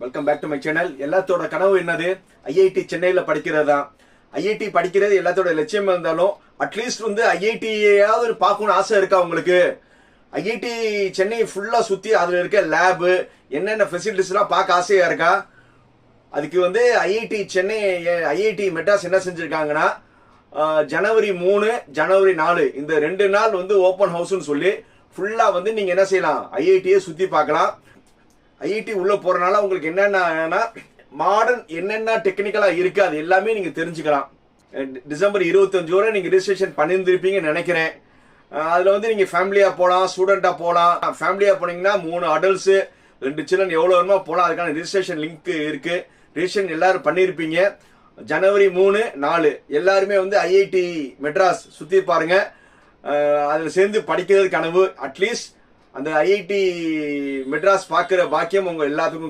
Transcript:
Welcome back to my channel. எல்லாத்தோட கனவு என்னது? ஐஐடி சென்னையில் படிக்கிறதா. ஐஐடி படிக்கிறது எல்லாத்தோட லட்சியம் இருந்தாலும் அட்லீஸ்ட் ஐஐடியாவது பார்க்கணும்னு ஆசை இருக்கா உங்களுக்கு? ஐஐடி சென்னை ஃபுல்லாக சுற்றி அதில் இருக்க லேபு என்னென்ன ஃபெசிலிட்டிஸ்லாம் பார்க்க ஆசையாக இருக்கா? அதுக்கு ஐஐடி சென்னை, ஐஐடி மெட்ராஸ் என்ன செஞ்சுருக்காங்கன்னா, ஜனவரி 3 ஜனவரி 4 இந்த 2 நாள் ஓப்பன் ஹவுஸ்ன்னு சொல்லி ஃபுல்லாக நீங்கள் என்ன செய்யலாம், ஐஐடியை சுற்றி பார்க்கலாம். ஐஐடி உள்ளே போகிறனால உங்களுக்கு என்னென்னா மாடர்ன் என்னென்ன டெக்னிக்கலாக இருக்குது அது எல்லாமே நீங்கள் தெரிஞ்சுக்கலாம். டிசம்பர் 25 வரை நீங்கள் ரிஜிஸ்ட்ரேஷன் பண்ணியிருந்திருப்பீங்கன்னு நினைக்கிறேன். அதில் நீங்கள் ஃபேமிலியாக போகலாம், ஸ்டூடெண்ட்டாக போகலாம். ஃபேமிலியாக போனீங்கன்னா 3 அடல்ட்ஸு 2 சில்ட்ரன் எவ்வளோ வேணுமோ போகலாம். அதுக்கான ரிஜிஸ்ட்ரேஷன் லிங்க் இருக்குது. ரிஜிஸ்ட்ரேஷன் எல்லாரும் பண்ணியிருப்பீங்க. ஜனவரி 3 4 எல்லாருமே ஐஐடி மெட்ராஸ் சுற்றி பாருங்க. அதில் சேர்ந்து படிக்கிறது கனவு. அட்லீஸ்ட் அந்த ஐஐடி மெட்ராஸ் பார்க்குற பாக்கியம் உங்கள் எல்லாத்துக்கும்